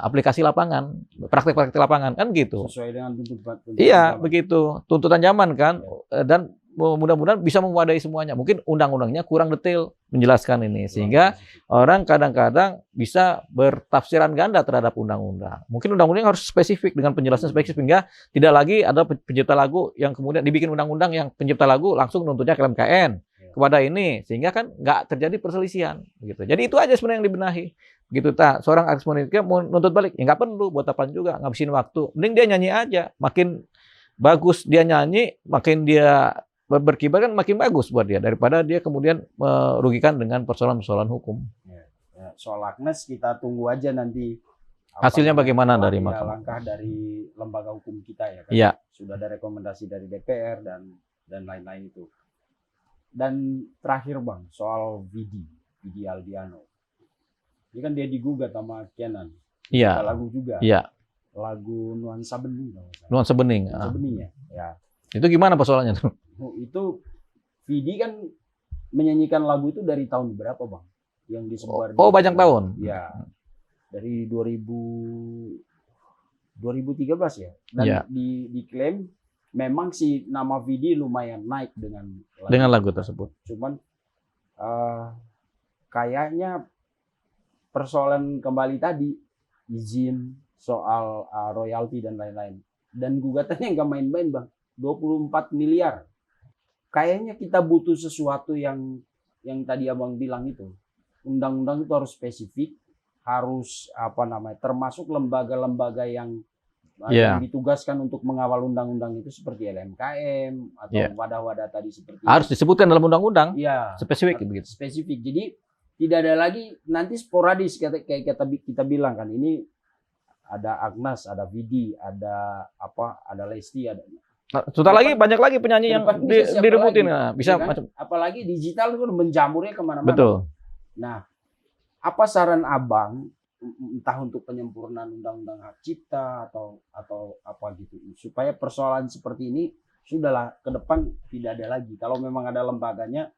aplikasi lapangan, praktek-praktek lapangan kan gitu. Sesuai dengan tuntutan. Iya, begitu. Tuntutan zaman kan dan mudah-mudahan bisa memadai semuanya. Mungkin undang-undangnya kurang detail menjelaskan ini sehingga orang kadang-kadang bisa bertafsiran ganda terhadap undang-undang. Mungkin undang-undang harus spesifik dengan penjelasan spesifik sehingga tidak lagi ada pencipta lagu yang kemudian dibikin undang-undang yang pencipta lagu langsung nuntutnya ke LMKN kepada ini sehingga kan nggak terjadi perselisihan gitu. Jadi itu aja sebenarnya yang dibenahi. Begitu seorang Agnes Monica mau nuntut balik ya nggak perlu buat apaan juga ngabisin waktu. Mending dia nyanyi aja. Makin bagus dia nyanyi, makin dia berkibar kan makin bagus buat dia daripada dia kemudian merugikan dengan persoalan-persoalan hukum. soal Agnes kita tunggu aja nanti Hasilnya bagaimana dari ya, mahkamah? langkah dari lembaga hukum kita ya kan. Iya. Sudah ada rekomendasi dari DPR dan lain-lain itu. Dan terakhir Bang, soal Vidi Aldiano. Ini kan dia digugat sama Kenan. Iya. Lagu juga. Iya. Lagu Nuansa Bening. Nuansa Bening. Nuansa Bening ya. Ya. Itu gimana persoalannya tuh? Itu Vidi kan menyanyikan lagu itu dari tahun berapa Bang? Yang disebar. Oh, banyak tahun. Ya. Dari 2013 ya. Dan Ya. diklaim memang si nama Vidi lumayan naik dengan lagu tersebut. Cuman kayaknya persoalan kembali tadi izin soal royalti dan lain-lain. Dan gugatannya nggak main-main Bang. 24 miliar. Kayaknya kita butuh sesuatu yang tadi Abang bilang itu. Undang-undang itu harus spesifik, harus termasuk lembaga-lembaga yang ditugaskan untuk mengawal undang-undang itu seperti LMKM atau wadah-wadah tadi seperti harus disebutkan dalam undang-undang. Iya. Spesifik begitu. Spesifik. Jadi tidak ada lagi nanti sporadis kayak kita bilang kan, ini ada Agnes, ada Vidi, ada Lesti, ada. Sudah lagi banyak lagi penyanyi yang direbutin, bisa kan? macam. Apalagi digital itu menjamurnya kemana-mana. Betul. Nah, apa saran Abang entah untuk penyempurnaan undang-undang hak cipta atau apa gitu supaya persoalan seperti ini sudahlah ke depan tidak ada lagi. Kalau memang ada lembaganya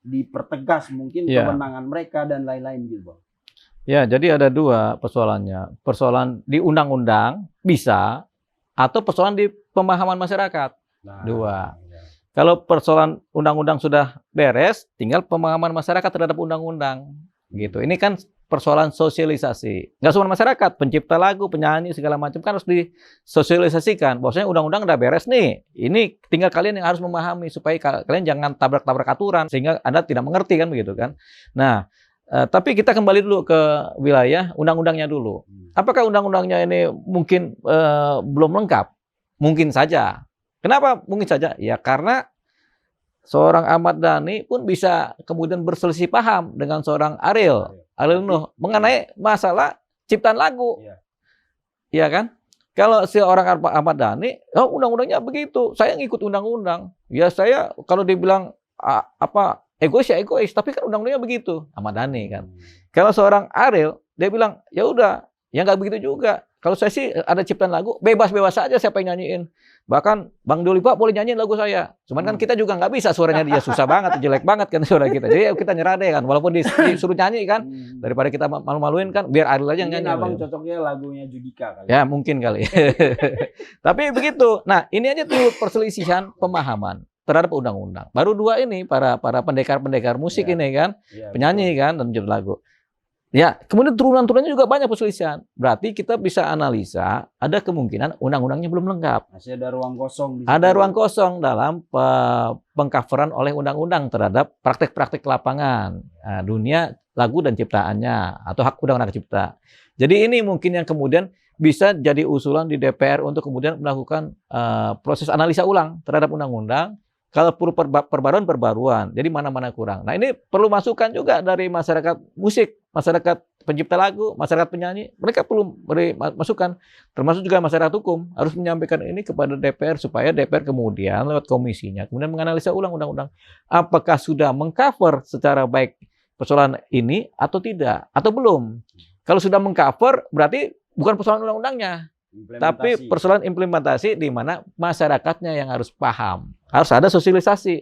dipertegas mungkin kewenangan mereka dan lain-lain gitu Bang. Ya, jadi ada dua persoalannya. Persoalan di undang-undang bisa atau persoalan di pemahaman masyarakat. Dua. Ya. Kalau persoalan undang-undang sudah beres, tinggal pemahaman masyarakat terhadap undang-undang. Gitu. Ini kan persoalan sosialisasi. Nggak cuma masyarakat, pencipta lagu, penyanyi, segala macam kan harus disosialisasikan. Bahwasanya undang-undang udah beres nih. Ini tinggal kalian yang harus memahami supaya kalian jangan tabrak-tabrak aturan sehingga Anda tidak mengerti kan begitu kan. Nah, tapi kita kembali dulu ke wilayah undang-undangnya dulu. Apakah undang-undangnya ini mungkin belum lengkap? Mungkin saja. Kenapa mungkin saja? Ya karena seorang Ahmad Dhani pun bisa kemudian berselisih paham dengan seorang Ariel Nuh mengenai masalah ciptaan lagu. Iya kan? Kalau seorang Ahmad Dhani, undang-undangnya begitu. Saya ngikut undang-undang. Ya saya kalau dibilang egois ya egois, tapi kan undang-undangnya begitu. Ahmad Dhani kan. Kalau seorang Ariel, dia bilang, ya udah, ya nggak begitu juga. Kalau saya sih ada ciptaan lagu, bebas-bebas saja siapa yang nyanyiin. Bahkan Bang Doli Pak boleh nyanyiin lagu saya. Cuman kan kita juga nggak bisa, suaranya dia susah banget, jelek banget kan suara kita. Jadi kita nyerah deh kan, walaupun disuruh nyanyi kan, daripada kita malu-maluin kan, biar Ariel aja yang nyanyi. Abang cocoknya lagunya Judika kali. Ya mungkin kali. Tapi begitu. Nah ini aja tuh perselisihan pemahaman terhadap undang-undang. Baru dua ini para pendekar-pendekar musik ini kan, penyanyi kan dan pencipta lagu. Ya, kemudian turunan-turunannya juga banyak perselisihan. Berarti kita bisa analisa ada kemungkinan undang-undangnya belum lengkap. Masih ada ruang kosong. Ada ruang kosong dalam pengcoveran oleh undang-undang terhadap praktek-praktek lapangan dunia lagu dan ciptaannya atau hak undang-undang cipta. Jadi ini mungkin yang kemudian bisa jadi usulan di DPR untuk kemudian melakukan proses analisa ulang terhadap undang-undang. Kalau perlu perbaruan, jadi mana-mana kurang. Nah ini perlu masukan juga dari masyarakat musik, masyarakat pencipta lagu, masyarakat penyanyi. Mereka perlu beri masukan, termasuk juga masyarakat hukum harus menyampaikan ini kepada DPR supaya DPR kemudian lewat komisinya kemudian menganalisa ulang undang-undang. Apakah sudah mengcover secara baik persoalan ini atau tidak, atau belum? Kalau sudah mengcover berarti bukan persoalan undang-undangnya. Tapi persoalan implementasi di mana masyarakatnya yang harus paham. Harus ada sosialisasi.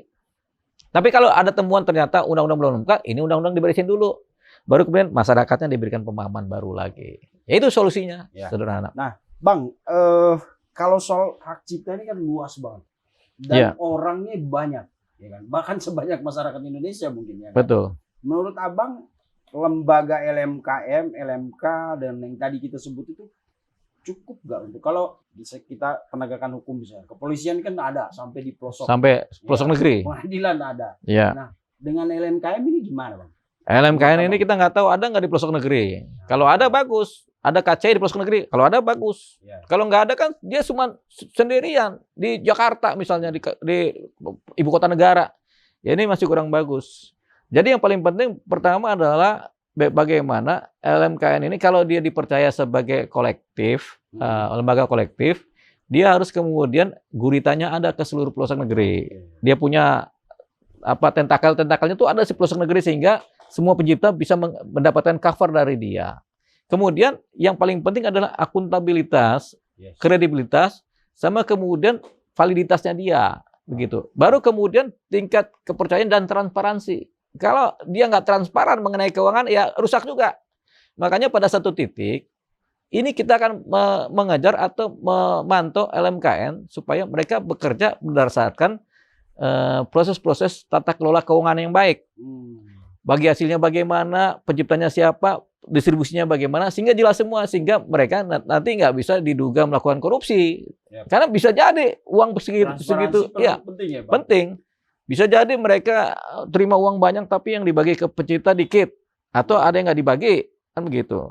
Tapi kalau ada temuan ternyata undang-undang belum lengkap, ini undang-undang diberesin dulu. Baru kemudian masyarakatnya diberikan pemahaman baru lagi. Ya itu solusinya, sederhana. Nah, Bang, kalau soal hak cipta ini kan luas banget. Dan orangnya banyak. Ya kan? Bahkan sebanyak masyarakat Indonesia mungkin. Ya kan? Betul. Menurut Abang, lembaga LMKM, LMK, dan yang tadi kita sebut itu cukup nggak untuk kalau bisa kita penegakan hukum misalnya kepolisian kan ada sampai di pelosok negeri, pengadilan ada. Nah dengan LMKM ini gimana Bang? LMKM ini kita nggak tahu ada nggak di pelosok negeri. Kalau ada bagus, ada KCI di pelosok negeri. Kalau ada bagus. Kalau nggak ada kan dia cuma sendirian di Jakarta misalnya di ibu kota negara. Ya ini masih kurang bagus. Jadi yang paling penting pertama adalah bagaimana LMKN ini kalau dia dipercaya sebagai kolektif, lembaga kolektif, dia harus kemudian guritanya ada ke seluruh pelosok negeri. Dia punya tentakelnya tuh ada di pelosok negeri sehingga semua pencipta bisa mendapatkan cover dari dia. Kemudian yang paling penting adalah akuntabilitas, kredibilitas, sama kemudian validitasnya dia, begitu. Baru kemudian tingkat kepercayaan dan transparansi. Kalau dia nggak transparan mengenai keuangan, ya rusak juga. Makanya pada satu titik, ini kita akan mengajar atau memantau LMKN supaya mereka bekerja berdasarkan proses-proses tata kelola keuangan yang baik. Bagi hasilnya bagaimana, penciptanya siapa, distribusinya bagaimana, sehingga jelas semua, sehingga mereka nanti nggak bisa diduga melakukan korupsi. Karena bisa jadi uang segitu, ya penting ya, Bang? penting. Bisa jadi mereka terima uang banyak tapi yang dibagi ke pencipta dikit, atau ada yang nggak dibagi, kan begitu.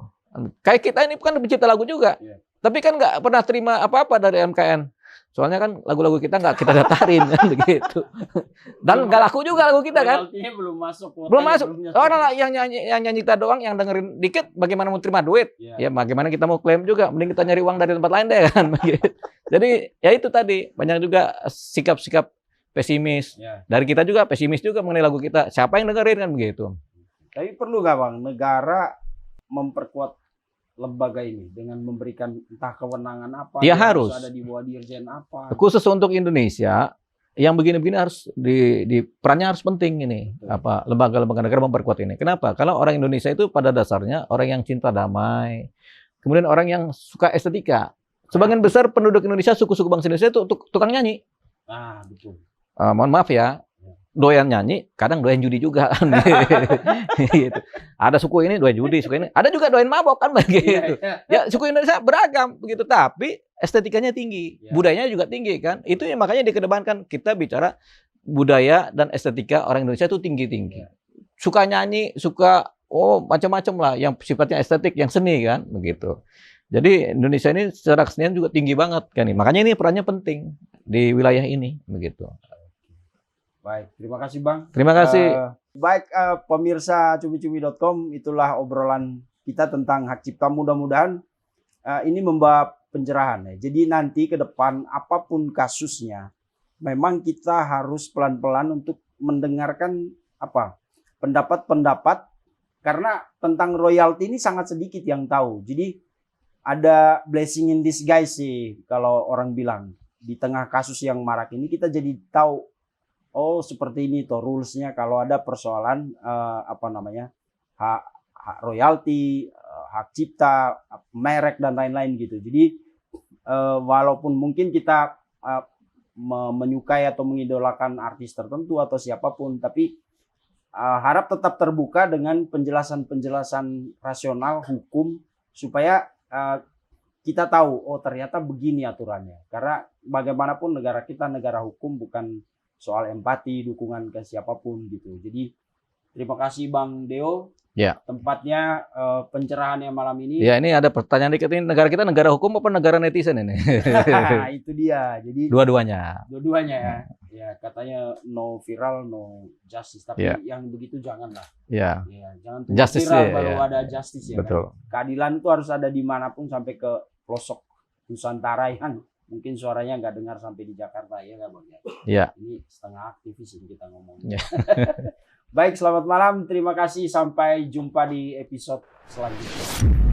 Kayak kita ini kan pencipta lagu juga, tapi kan nggak pernah terima apa-apa dari MKN. Soalnya kan lagu-lagu kita nggak kita daftarin kan begitu. Dan nggak laku juga lagu kita kan. Belum masuk. Belum masuk. Orang yang nyanyi kita doang, yang dengerin dikit, bagaimana mau terima duit? Ya bagaimana kita mau klaim juga? Mending kita nyari uang dari tempat lain deh kan. Jadi ya itu tadi, banyak juga sikap-sikap pesimis. Dari kita juga pesimis juga mengenai lagu kita. Siapa yang dengerin kan begitu. Tapi perlu nggak, Bang, negara memperkuat lembaga ini dengan memberikan entah kewenangan apa, ya harus ada di bawah dirjen apa. Khusus untuk Indonesia, yang begini-begini harus di perannya harus penting ini. Lembaga-lembaga negara memperkuat ini. Kenapa? Karena orang Indonesia itu pada dasarnya orang yang cinta damai, kemudian orang yang suka estetika. Sebagian besar penduduk Indonesia, suku-suku bangsa Indonesia itu tukang nyanyi. Betul. Mohon maaf ya, doyan nyanyi, kadang doyan judi juga kan. Gitu. Ada suku ini doyan judi, suku ini ada juga doyan mabok kan begitu. Ya suku Indonesia beragam begitu, tapi estetikanya tinggi, budayanya juga tinggi kan. Itu yang makanya dikedepankan, kita bicara budaya dan estetika orang Indonesia itu tinggi-tinggi. Suka nyanyi, suka macam-macam lah yang sifatnya estetik, yang seni kan begitu. Jadi Indonesia ini secara kesenian juga tinggi banget kan. Makanya ini perannya penting di wilayah ini begitu. Baik, terima kasih, Bang. Terima kasih. Baik, pemirsa cumi-cumi.com, itulah obrolan kita tentang hak cipta. Mudah-mudahan ini membawa pencerahan ya. Jadi nanti ke depan apapun kasusnya, memang kita harus pelan-pelan untuk mendengarkan pendapat-pendapat, karena tentang royalti ini sangat sedikit yang tahu. Jadi ada blessing in disguise sih kalau orang bilang. Di tengah kasus yang marak ini kita jadi tahu, oh seperti ini toh rules-nya kalau ada persoalan hak royalti, hak cipta, merek dan lain-lain gitu. Jadi walaupun mungkin kita menyukai atau mengidolakan artis tertentu atau siapapun, tapi harap tetap terbuka dengan penjelasan-penjelasan rasional hukum supaya kita tahu, oh ternyata begini aturannya. Karena bagaimanapun negara kita negara hukum, bukan soal empati, dukungan ke siapapun gitu. Jadi terima kasih Bang Deo. Ya. Tempatnya pencerahannya malam ini. Ya, ini ada pertanyaan dikit, ini negara kita negara hukum apa negara netizen ini? Itu dia. Jadi dua-duanya. Dua-duanya ya. Ya, katanya no viral, no justice. Tapi yang begitu janganlah. Ya. Jangan justice viral baru ada justice ya. Betul. Kan? Keadilan itu harus ada dimanapun, sampai ke pelosok Nusantara yang mungkin suaranya nggak dengar sampai di Jakarta, ya nggak Bang? Ya. Ini setengah aktivis ini kita ngomongnya. Baik, selamat malam. Terima kasih. Sampai jumpa di episode selanjutnya.